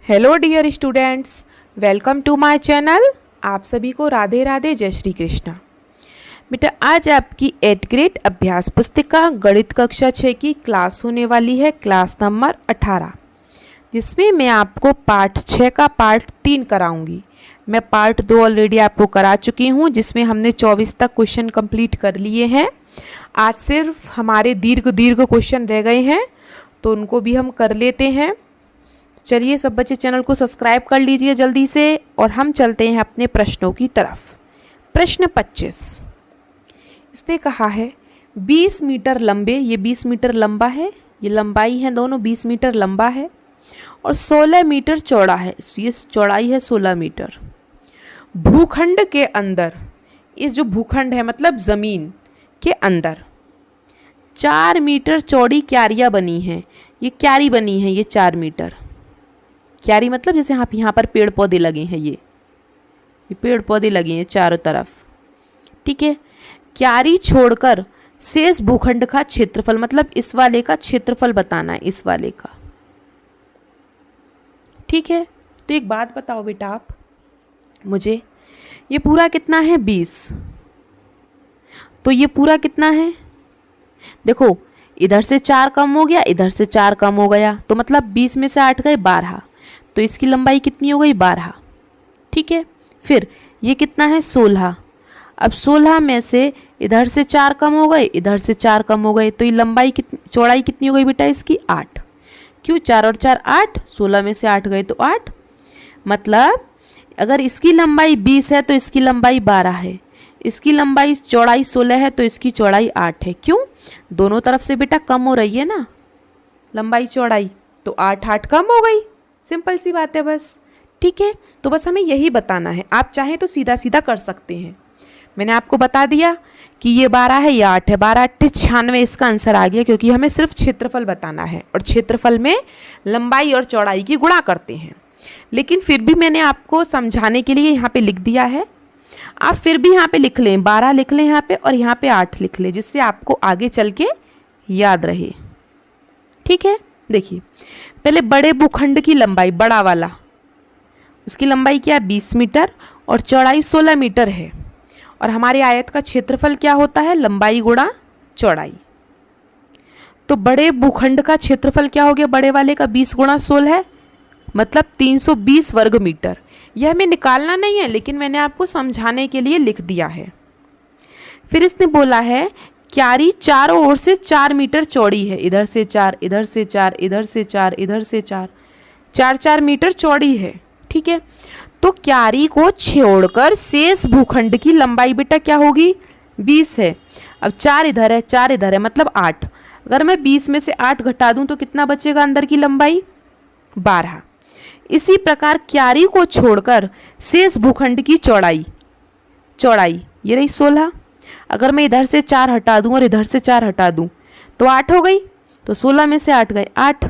Hello dear students, welcome to my channel. आप सभी को राधे राधे, जय श्री कृष्णा। बेटा, आज आपकी 8th ग्रेड अभ्यास पुस्तिका गणित कक्षा 6 की क्लास होने वाली है, क्लास नंबर 18, जिसमें मैं आपको पार्ट 6 का पार्ट 3 कराऊंगी। मैं पार्ट 2 ऑलरेडी आपको करा चुकी हूं, जिसमें हमने 24 तक क्वेश्चन कंप्लीट कर लिए हैं। आज सिर्फ हमारे दीर्घ क्वेश्चन रह गए हैं, तो उनको भी हम कर लेते हैं। चलिए सब बच्चे चैनल को सब्सक्राइब कर लीजिए जल्दी से, और हम चलते हैं अपने प्रश्नों की तरफ। प्रश्न 25, इसने कहा है 20 मीटर लंबे, ये 20 मीटर लंबा है, ये लंबाई है दोनों, 20 मीटर लंबा है और 16 मीटर चौड़ा है, ये चौड़ाई है 16 मीटर। भूखंड के अंदर, इस जो भूखंड है मतलब ज़मीन के अंदर 4 मीटर चौड़ी क्यारियाँ बनी हैं। ये क्यारी बनी है, ये 4 मीटर क्यारी मतलब जैसे यहाँ पर पेड़ पौधे लगे हैं, ये पेड़ पौधे लगे हैं चारों तरफ, ठीक है। क्यारी छोड़कर शेष भूखंड का क्षेत्रफल, मतलब इस वाले का क्षेत्रफल बताना है, इस वाले का, ठीक है। तो एक बात बताओ बेटा आप मुझे, ये पूरा कितना है 20, तो ये पूरा कितना है, देखो इधर से 4 कम हो गया, इधर से 4 कम हो गया, तो मतलब 20 में से 8 गए 12, तो इसकी लंबाई कितनी हो गई 12, ठीक है। फिर ये कितना है 16, अब 16 में से इधर से 4 कम हो गए, इधर से 4 कम हो गए, तो ये लंबाई कितनी, चौड़ाई कितनी हो गई बेटा इसकी 8। क्यों, 4 और 4 8, 16 में से 8 गए तो 8, मतलब अगर इसकी लंबाई 20 है तो इसकी लंबाई 12 है, इसकी लंबाई चौड़ाई 16 है तो इसकी चौड़ाई 8 है। क्यों, दोनों तरफ से बेटा कम हो रही है ना लंबाई चौड़ाई, तो 8 8 कम हो गई, सिंपल सी बात है बस, ठीक है। तो बस हमें यही बताना है, आप चाहें तो सीधा सीधा कर सकते हैं। मैंने आपको बता दिया कि ये 12 है, ये 8 है, 12 8 96 इसका आंसर आ गया, क्योंकि हमें सिर्फ क्षेत्रफल बताना है और क्षेत्रफल में लंबाई और चौड़ाई की गुणा करते हैं। लेकिन फिर भी मैंने आपको समझाने के लिए यहाँ पे लिख दिया है, आप फिर भी यहाँ पे लिख लें, 12 लिख लें यहाँ पे और यहाँ पे 8 लिख लें, जिससे आपको आगे चल के याद रहे, ठीक है। देखिए पहले बड़े भूखंड की लंबाई, बड़ा वाला, उसकी लंबाई क्या है 20 मीटर और चौड़ाई 16 मीटर है, और हमारे आयत का क्षेत्रफल क्या होता है, लंबाई गुणा चौड़ाई। तो बड़े भूखंड का क्षेत्रफल क्या हो गया, बड़े वाले का 20 गुणा 16 मतलब 320 वर्ग मीटर। यह हमें निकालना नहीं है, लेकिन मैंने आपको समझाने के लिए लिख दिया है। फिर इसने बोला है क्यारी चारों ओर से 4 मीटर चौड़ी है, इधर से 4, इधर से 4, इधर से 4, इधर से 4, 4 मीटर चौड़ी है, ठीक है। तो क्यारी को छोड़कर शेष भूखंड की लंबाई बेटा क्या होगी 20 है। अब 4 इधर है, 4 इधर है, मतलब 8। अगर मैं 20 में से 8 घटा दूं तो कितना बचेगा अंदर की लंबाई 12। इसी प्रकार क्यारी को छोड़कर शेष भूखंड की चौड़ाई ये रही 16। अगर मैं इधर से 4 हटा दूं और इधर से 4 हटा दूं तो 8 हो गई, तो 16 में से 8 गए 8,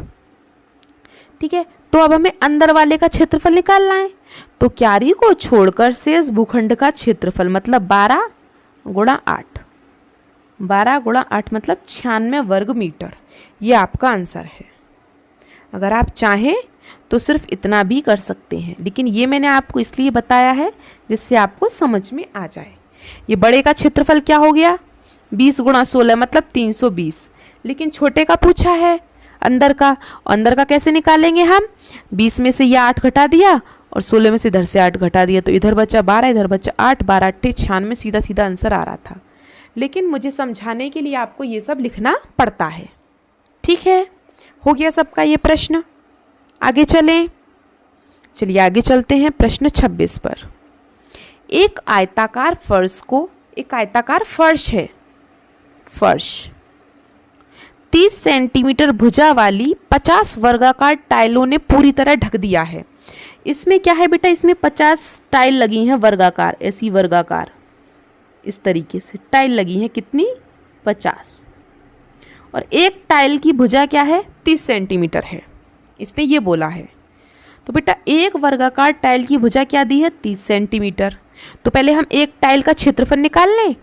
ठीक है। तो अब हमें अंदर वाले का क्षेत्रफल निकालना है, तो क्यारी को छोड़कर शेष भूखंड का क्षेत्रफल मतलब 12 गुणा 8, 12 गुणा 8 मतलब 96 वर्ग मीटर। ये आपका आंसर है। अगर आप चाहें तो सिर्फ इतना भी कर सकते हैं, लेकिन ये मैंने आपको इसलिए बताया है जिससे आपको समझ में आ जाए। ये बड़े का क्षेत्रफल क्या हो गया 20 गुणा 16 मतलब 320, लेकिन छोटे का पूछा है अंदर का, अंदर का कैसे निकालेंगे हम, 20 में से ये 8 घटा दिया और 16 में से इधर से 8 घटा दिया, तो इधर बचा 12, इधर बचा 8, 12 8 96, सीधा सीधा आंसर आ रहा था। लेकिन मुझे समझाने के लिए आपको ये सब लिखना पड़ता है, ठीक है। हो गया सबका ये प्रश्न, आगे चलें। चलिए आगे चलते हैं प्रश्न 26 पर। एक आयताकार फर्श है, फर्श 30 सेंटीमीटर भुजा वाली 50 वर्गाकार टाइलों ने पूरी तरह ढक दिया है। इसमें क्या है बेटा, इसमें 50 टाइल लगी हैं वर्गाकार, ऐसी वर्गाकार इस तरीके से टाइल लगी हैं, कितनी 50, और एक टाइल की भुजा क्या है 30 सेंटीमीटर है, इसने ये बोला है। तो बेटा एक वर्गाकार टाइल की भुजा क्या दी है 30 सेंटीमीटर, तो पहले हम एक टाइल का क्षेत्रफल निकाल लें,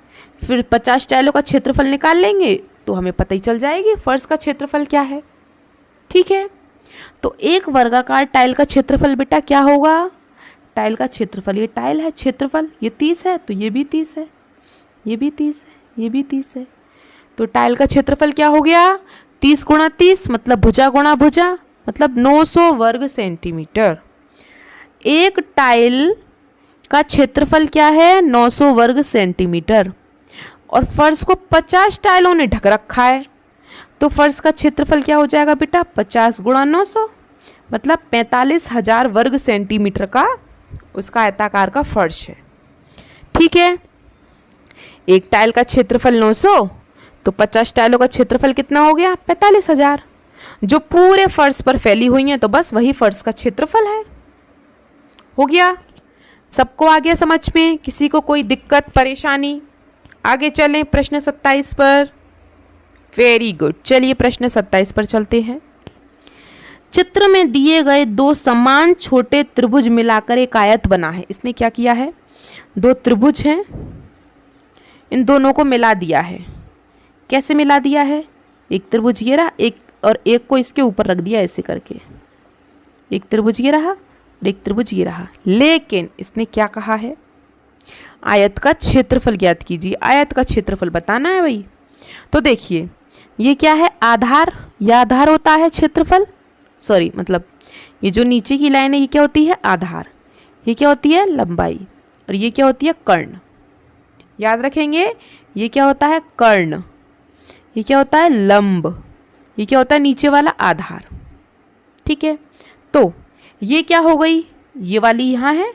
फिर 50 टाइलों का क्षेत्रफल निकाल लेंगे, तो हमें पता ही चल जाएगी फर्श का क्षेत्रफल क्या है, ठीक है। तो एक वर्गाकार टाइल का क्षेत्रफल बेटा क्या होगा? टाइल का क्षेत्रफल, ये टाइल है, क्षेत्रफल ये 30 है, तो ये भी 30 है, ये भी 30 है, ये भी 30 है। तो टाइल का क्षेत्रफल क्या हो गया? 30 गुणा 30 मतलब भुजा गुणा भुजा, मतलब 900 वर्ग सेंटीमीटर। एक टाइल का क्षेत्रफल क्या है? 900 वर्ग सेंटीमीटर। और फर्श को 50 टाइलों ने ढक रखा है, तो फर्श का क्षेत्रफल क्या हो जाएगा बेटा? 50 गुणा 900 मतलब 45,000 वर्ग सेंटीमीटर का उसका आयताकार का फर्श है। ठीक है, एक टाइल का क्षेत्रफल 900, तो 50 टाइलों का क्षेत्रफल कितना हो गया? 45,000, जो पूरे फर्श पर फैली हुई हैं, तो बस वही फर्श का क्षेत्रफल है। हो गया? सबको आ गया समझ में? किसी को कोई दिक्कत परेशानी? आगे चलें प्रश्न 27 पर। वेरी गुड, चलिए प्रश्न 27 पर चलते हैं। चित्र में दिए गए दो समान छोटे त्रिभुज मिलाकर एक आयत बना है। इसने क्या किया है? दो त्रिभुज हैं, इन दोनों को मिला दिया है। कैसे मिला दिया है? एक त्रिभुज ये रहा, एक और एक को इसके ऊपर रख दिया ऐसे करके। एक त्रिभुज ये रहा और एक त्रिभुज ये रहा। लेकिन इसने क्या कहा है? आयत का क्षेत्रफल ज्ञात कीजिए। आयत का क्षेत्रफल बताना है भाई। तो देखिए, ये क्या है? आधार। यह आधार होता है क्षेत्रफल, सॉरी मतलब ये जो नीचे की लाइन है ये क्या होती है? आधार। ये क्या होती है? लंबाई। और ये क्या होती है? कर्ण। याद रखेंगे, ये क्या होता है? कर्ण। ये क्या होता है? लंब। ये क्या होता है? नीचे वाला आधार। ठीक है, तो ये क्या हो गई? ये वाली यहाँ है,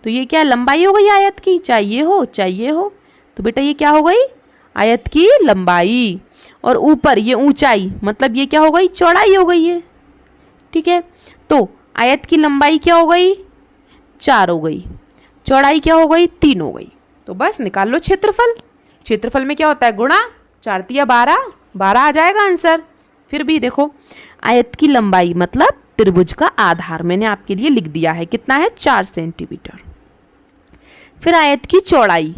तो ये क्या लंबाई हो गई आयत की? चाहिए हो, तो बेटा ये क्या हो गई? आयत की लंबाई। और ऊपर ये ऊंचाई, मतलब ये क्या हो गई? चौड़ाई हो गई है। ठीक है, तो आयत की लंबाई क्या हो गई? 4 हो गई, चौड़ाई क्या हो गई? 3 हो गई। तो बस निकाल लो क्षेत्रफल। क्षेत्रफल में क्या होता है? गुणा। 4 तिया 12, 12 आ जाएगा आंसर। फिर भी देखो, आयत की लंबाई मतलब त्रिभुज का आधार मैंने आपके लिए लिख दिया है, कितना है? 4 सेंटीमीटर। फिर आयत की चौड़ाई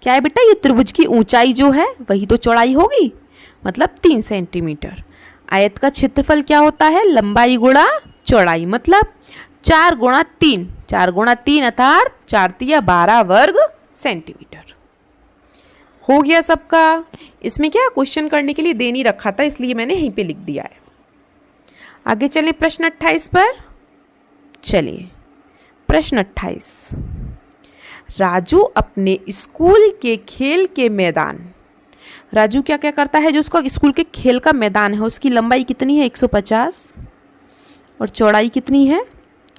क्या है बेटा? ये त्रिभुज की ऊंचाई जो है वही तो चौड़ाई होगी, मतलब 3 सेंटीमीटर। आयत का क्षेत्रफल क्या होता है? लंबाई गुणा चौड़ाई, मतलब 4 गुणा 3, 4 गुणा 3 अर्थात 4 तिया 12 वर्ग सेंटीमीटर। हो गया सबका? इसमें क्या क्वेश्चन करने के लिए दे नहीं रखा था, इसलिए मैंने यहीं पे लिख दिया है। आगे चलिए प्रश्न 28 पर। चलिए प्रश्न 28। राजू अपने स्कूल के खेल के मैदान, राजू क्या क्या करता है? जो उसका स्कूल के खेल का मैदान है उसकी लंबाई कितनी है? 150 और चौड़ाई कितनी है?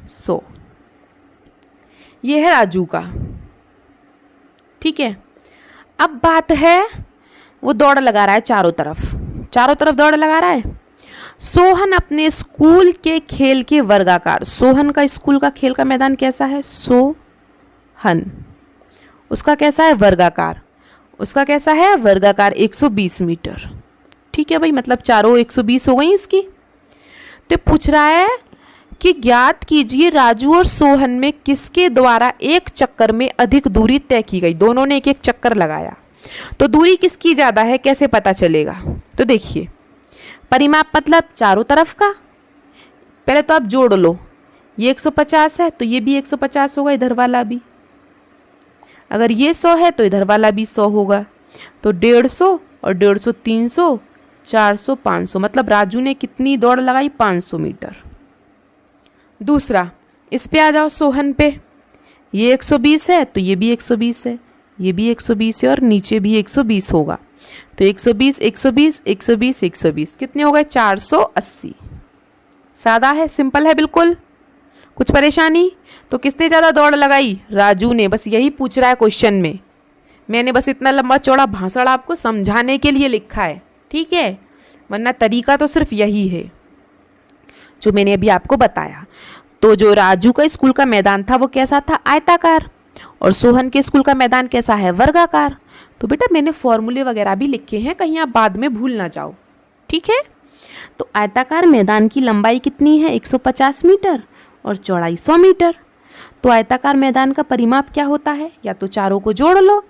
100। ये है राजू का। ठीक है, अब बात है वो दौड़ लगा रहा है चारों तरफ दौड़ लगा रहा है। सोहन अपने स्कूल के खेल के वर्गाकार, सोहन का स्कूल का खेल का मैदान कैसा है? सोहन उसका कैसा है? वर्गाकार। उसका कैसा है? वर्गाकार 120 मीटर। ठीक है भाई, मतलब चारों 120 हो गई इसकी। तो पूछ रहा है कि ज्ञात कीजिए राजू और सोहन में किसके द्वारा एक चक्कर में अधिक दूरी तय की गई। दोनों ने एक एक चक्कर लगाया, तो दूरी किसकी ज़्यादा है कैसे पता चलेगा? तो देखिए, परिमाप मतलब चारों तरफ का। पहले तो आप जोड़ लो, ये 150 है तो ये भी 150 होगा, इधर वाला भी। अगर ये 100 है तो इधर वाला भी 100 होगा, तो 150 और 150 300, 400 500, मतलब राजू ने कितनी दौड़ लगाई? 500 मीटर। दूसरा, इस पे आ जाओ सोहन पे। ये 120 है तो ये भी 120 है, ये भी 120 है और नीचे भी 120 होगा, तो 120 120 120 120 कितने हो गए? 480। सादा है, सिंपल है बिल्कुल। कुछ परेशानी? तो किसने ज़्यादा दौड़ लगाई? राजू ने। बस यही पूछ रहा है क्वेश्चन में। मैंने बस इतना लंबा चौड़ा भाषण आपको समझाने के लिए लिखा है, ठीक है, वरना तरीका तो सिर्फ यही है जो मैंने अभी आपको बताया। तो जो राजू का स्कूल का मैदान था वो कैसा था? आयताकार। और सोहन के स्कूल का मैदान कैसा है? वर्गाकार। तो बेटा मैंने फॉर्मूले वगैरह भी लिखे हैं, कहीं आप बाद में भूल ना जाओ, ठीक है। तो आयताकार मैदान की लंबाई कितनी है? 150 मीटर और चौड़ाई 100 मीटर। तो आयताकार मैदान का परिमाप क्या होता है? या तो चारों को जोड़ लो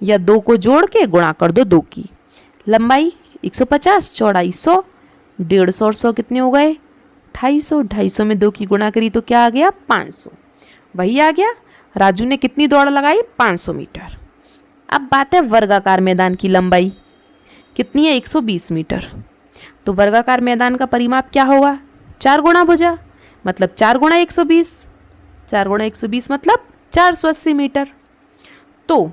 या 2 को जोड़ के गुणा कर दो 2 की। लंबाई 150, चौड़ाई 100, 150 और 100 कितने हो गए? 250, 250 में 2 की गुणा करी तो क्या आ गया 500, वही आ गया। राजू ने कितनी दौड़ लगाई 500 मीटर। अब बात है वर्गाकार मैदान की लंबाई कितनी है 120 मीटर। तो वर्गाकार मैदान का परिमाप क्या होगा 4 गुणा भुजा, मतलब 4 गुणा 120, 4 गुणा 120 मतलब 480 मीटर। तो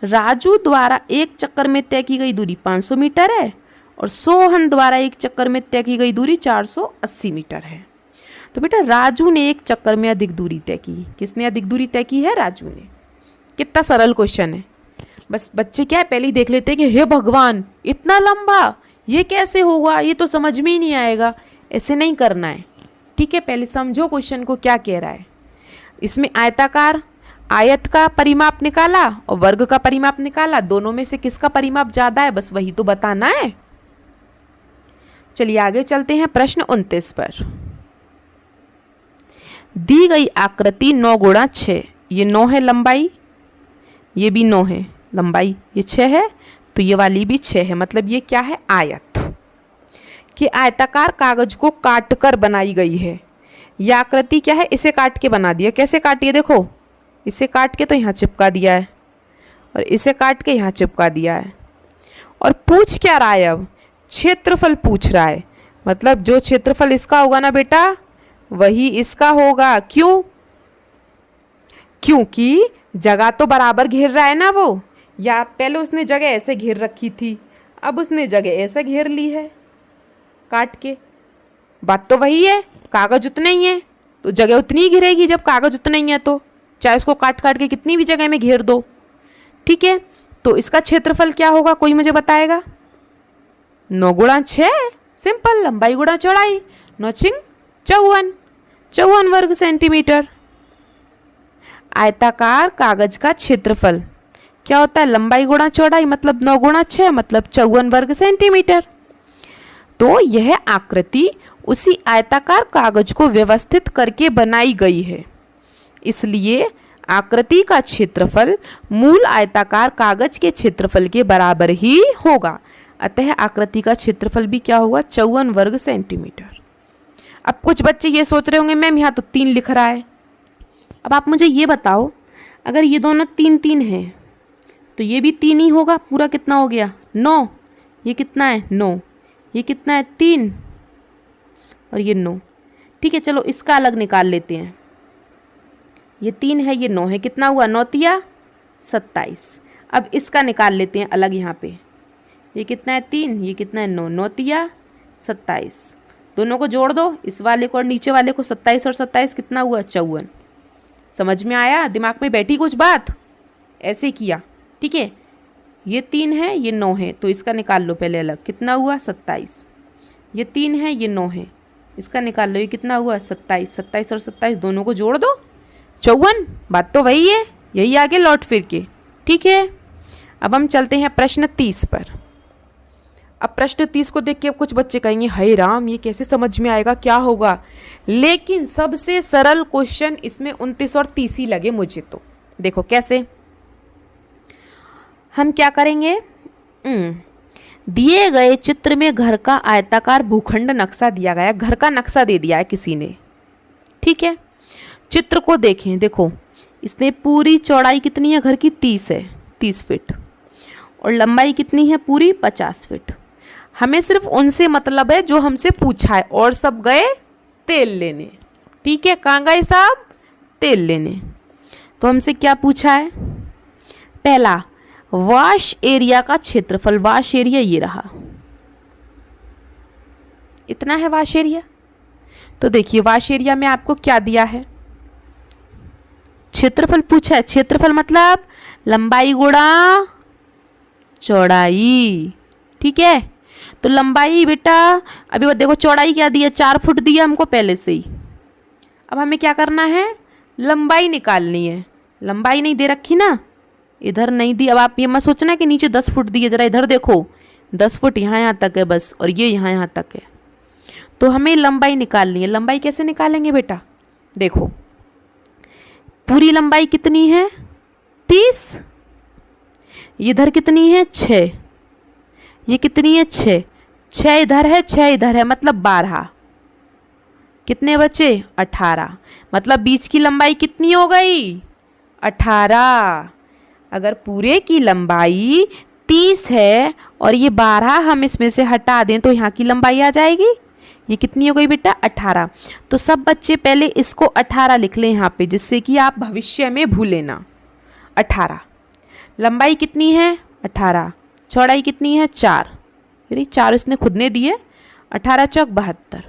राजू द्वारा एक चक्कर में तय की गई दूरी 500 मीटर है और सोहन द्वारा एक चक्कर में तय की गई दूरी 480 मीटर है। तो बेटा राजू ने एक चक्कर में अधिक दूरी तय की। किसने अधिक दूरी तय की है राजू ने। कितना सरल क्वेश्चन है। बस बच्चे क्या है पहले ही देख लेते हैं कि हे भगवान इतना लंबा ये कैसे होगा, ये तो समझ में ही नहीं आएगा। ऐसे नहीं करना है, ठीक है। पहले समझो क्वेश्चन को क्या कह रहा है। इसमें आयताकार आयत का परिमाप निकाला और वर्ग का परिमाप निकाला, दोनों में से किसका परिमाप ज्यादा है बस वही तो बताना है। चलिए आगे चलते हैं प्रश्न 29 पर। दी गई आकृति 9 गुणा 6, ये 9 है लंबाई, ये भी 9 है लंबाई, ये 6 है तो ये वाली भी 6 है, मतलब ये क्या है आयत कि आयताकार कागज को काटकर बनाई गई है। यह आकृति क्या है इसे काट के बना दिया। कैसे काटी है देखो, इसे काट के तो यहाँ चिपका दिया है और इसे काट के यहाँ चिपका दिया है। और पूछ क्या रहा है अब क्षेत्रफल पूछ रहा है, मतलब जो क्षेत्रफल इसका होगा ना बेटा वही इसका होगा। क्यों? क्योंकि जगह तो बराबर घेर रहा है ना वो, या पहले उसने जगह ऐसे घेर रखी थी अब उसने जगह ऐसे घेर ली है काट के। बात तो वही है, कागज उतने ही है तो जगह उतनी ही घिरेगी जब कागज उतना ही है, तो चाहे उसको काट काट के कितनी भी जगह में घेर दो, ठीक है। तो इसका क्षेत्रफल क्या होगा कोई मुझे बताएगा। 9 गुणा 6 सिंपल, लंबाई गुणा चौड़ाई, 9 छिंग 54, 54 वर्ग सेंटीमीटर। आयताकार कागज का क्षेत्रफल क्या होता है लंबाई गुणा चौड़ाई, मतलब 9 गुणा 6 मतलब 54 वर्ग सेंटीमीटर। तो यह आकृति उसी आयताकार कागज को व्यवस्थित करके बनाई गई है, इसलिए आकृति का क्षेत्रफल मूल आयताकार कागज के क्षेत्रफल के बराबर ही होगा। अतः आकृति का क्षेत्रफल भी क्या होगा 54 वर्ग सेंटीमीटर। अब कुछ बच्चे ये सोच रहे होंगे मैम यहाँ तो 3 लिख रहा है। अब आप मुझे ये बताओ अगर ये दोनों 3 3 हैं तो ये भी 3 ही होगा, पूरा कितना हो गया 9, ये कितना है 9, ये कितना है 3 और ये 9, ठीक है। चलो इसका अलग निकाल लेते हैं, ये 3 है ये 9 है, कितना हुआ 9 तिया 27। अब इसका निकाल लेते हैं अलग, यहाँ पे ये कितना है 3, ये कितना है 9, 9 तिया 27। दोनों को जोड़ दो, इस वाले को और नीचे वाले को, 27 और 27 कितना हुआ 54। समझ में आया, दिमाग में बैठी कुछ बात, ऐसे किया, ठीक है। ये 3 है ये 9 है तो इसका निकाल लो पहले अलग, कितना हुआ 27। ये 3 है ये 9 है, इसका निकाल लो, ये कितना हुआ 27, 27 और 27 दोनों को जोड़ दो 54। बात तो वही है, यही आगे लौट फिर के, ठीक है। अब हम चलते हैं प्रश्न 30 पर। अब प्रश्न 30 को देख के अब कुछ बच्चे कहेंगे हाय राम ये कैसे समझ में आएगा, क्या होगा। लेकिन सबसे सरल क्वेश्चन इसमें 29 और 30 ही लगे मुझे तो। देखो कैसे हम क्या करेंगे, दिए गए चित्र में घर का आयताकार भूखंड नक्शा दिया गया, घर का नक्शा दे दिया है किसी ने, ठीक है। चित्र को देखें, देखो इसने पूरी चौड़ाई कितनी है घर की 30 है, 30 फीट, और लंबाई कितनी है पूरी 50 फीट। हमें सिर्फ उनसे मतलब है जो हमसे पूछा है, और सब गए तेल लेने, ठीक है। कहाँ गए साहब तेल लेने। तो हमसे क्या पूछा है, पहला वाश एरिया का क्षेत्रफल, वाश एरिया ये रहा, इतना है वाश एरिया। तो देखिए वाश एरिया में आपको क्या दिया है, क्षेत्रफल पूछा है। क्षेत्रफल मतलब लंबाई गुणा चौड़ाई, ठीक है। तो लंबाई बेटा अभी देखो चौड़ाई क्या दी है 4 फुट दिया हमको पहले से ही। अब हमें क्या करना है लंबाई निकालनी है, लंबाई नहीं दे रखी ना, इधर नहीं दी। अब आप ये मत सोचना कि नीचे 10 फुट दी है, जरा इधर देखो 10 फुट यहाँ तक है बस, और ये यहाँ तक है। तो हमें लंबाई निकालनी है। लंबाई कैसे निकालेंगे बेटा, देखो पूरी लंबाई कितनी है 30, इधर कितनी है 6, ये कितनी है 6, 6 इधर है 6 इधर है मतलब 12, कितने बचे? 18। मतलब बीच की लंबाई कितनी हो गई? 18। अगर पूरे की लंबाई 30 है और ये 12 हम इसमें से हटा दें तो यहाँ की लंबाई आ जाएगी। ये कितनी हो गई बेटा? 18। तो सब बच्चे पहले इसको 18 लिख लें यहाँ पे, जिससे कि आप भविष्य में भूलें ना। 18 लंबाई कितनी है? 18। चौड़ाई कितनी है? 4। अरे 4 इसने खुद ने दिए। 18 चौक 72।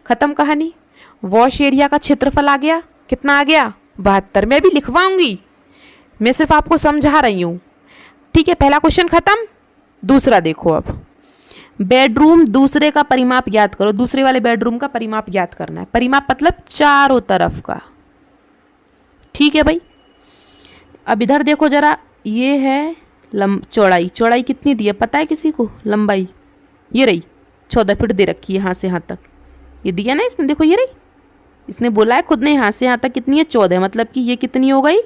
खत्म कहानी। वॉश एरिया का क्षेत्रफल आ गया। कितना आ गया? 72। मैं भी लिखवाऊंगी, मैं सिर्फ आपको समझा रही हूँ। ठीक है, पहला क्वेश्चन खत्म। दूसरा देखो अब। बेडरूम दूसरे का परिमाप याद करो। दूसरे वाले बेडरूम का परिमाप याद करना है। परिमाप मतलब चारों तरफ का। ठीक है भाई। अब इधर देखो जरा, ये है चौड़ाई। चौड़ाई कितनी दी है पता है किसी को? लंबाई ये रही 14 फीट दे रखी है, यहाँ से यहाँ तक ये दिया ना इसने। देखो ये रही, इसने बोला है खुद ने, यहाँ से यहाँ तक कितनी है? 14। मतलब कि ये कितनी हो गई?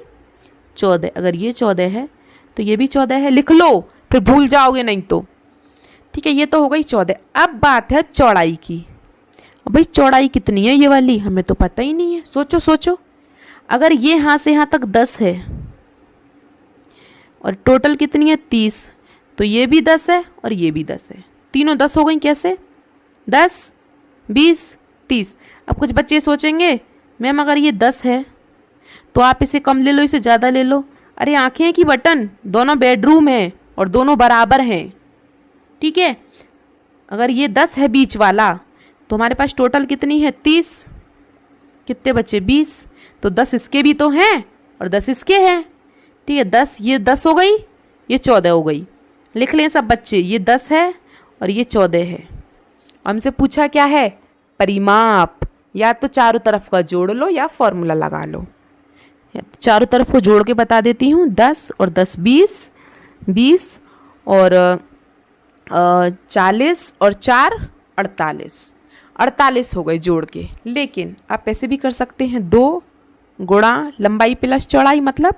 14। अगर ये 14 है तो ये भी 14 है। लिख लो, फिर भूल जाओगे नहीं तो। ठीक है, ये तो हो गई 14। अब बात है चौड़ाई की। अब भाई चौड़ाई कितनी है ये वाली? हमें तो पता ही नहीं है। सोचो सोचो, अगर ये यहाँ से यहाँ तक 10 है और टोटल कितनी है? 30, तो ये भी 10 है और ये भी 10 है। तीनों 10 हो गई। कैसे? 10, 20, 30। अब कुछ बच्चे सोचेंगे मैम अगर ये 10 है तो आप इसे कम ले लो, इसे ज़्यादा ले लो। अरे आंखें की बटन, दोनों बेडरूम हैं और दोनों बराबर हैं। ठीक है, अगर ये 10 है बीच वाला तो हमारे पास टोटल कितनी है? 30। कितने बच्चे? 20। तो 10 इसके भी तो हैं और 10 इसके हैं। ठीक है, 10 ये 10 हो गई, ये 14 हो गई। लिख लें सब बच्चे, ये 10 है और ये 14 है। हमसे पूछा क्या है? परिमाप। या तो चारों तरफ का जोड़ लो या फॉर्मूला लगा लो। चारों तरफ को जोड़ के बता देती हूँ। 10 और 10 20, 20 और 40 और 4 48। 48 हो गए जोड़ के। लेकिन आप ऐसे भी कर सकते हैं, 2 गुणा लंबाई प्लस चौड़ाई, मतलब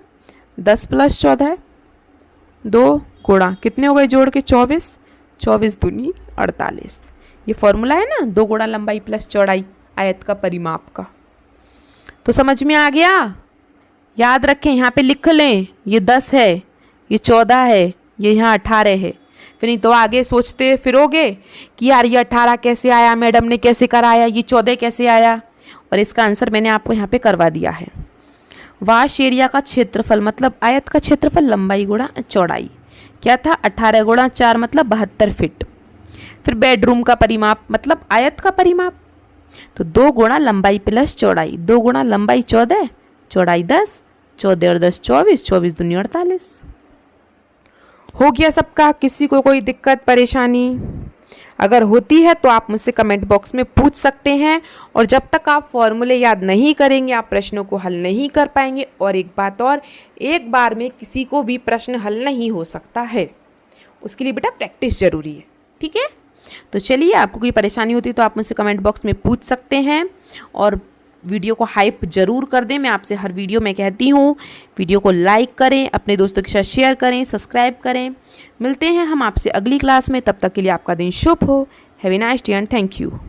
10 प्लस 14। 2 गुणा कितने हो गए जोड़ के? 24। 24 दूनी 48। ये फॉर्मूला है ना, 2 गुणा लंबाई प्लस चौड़ाई आयत का परिमाप का। तो समझ में आ गया? याद रखें, यहाँ पे लिख लें, ये 10 है, ये 14 है, ये यहाँ 18 है। फिर नहीं तो आगे सोचते फिरोगे कि यार ये 18 कैसे आया, मैडम ने कैसे कराया, ये 14 कैसे आया। और इसका आंसर मैंने आपको यहाँ पे करवा दिया है। वाश एरिया का क्षेत्रफल मतलब आयत का क्षेत्रफल लंबाई गुणा चौड़ाई। क्या था? 18 गुणा 4 मतलब 72 फीट। फिर बेडरूम का परिमाप मतलब आयत का परिमाप, तो 2 गुणा लंबाई प्लस चौड़ाई। 2 गुणा लंबाई 14, चौड़ाई 10, 14 और 10 24, 24 दूनी 48। हो गया सबका? किसी को कोई दिक्कत परेशानी अगर होती है तो आप मुझसे कमेंट बॉक्स में पूछ सकते हैं। और जब तक आप फॉर्मूले याद नहीं करेंगे आप प्रश्नों को हल नहीं कर पाएंगे। और एक बात और, एक बार में किसी को भी प्रश्न हल नहीं हो सकता है, उसके लिए बेटा प्रैक्टिस जरूरी है। ठीक है, तो चलिए, आपको कोई परेशानी होती है तो आप मुझसे कमेंट बॉक्स में पूछ सकते हैं। और वीडियो को हाइप जरूर कर दें। मैं आपसे हर वीडियो में कहती हूँ, वीडियो को लाइक करें, अपने दोस्तों के साथ शेयर करें, सब्सक्राइब करें। मिलते हैं हम आपसे अगली क्लास में, तब तक के लिए आपका दिन शुभ हो। Have a nice day and thank you.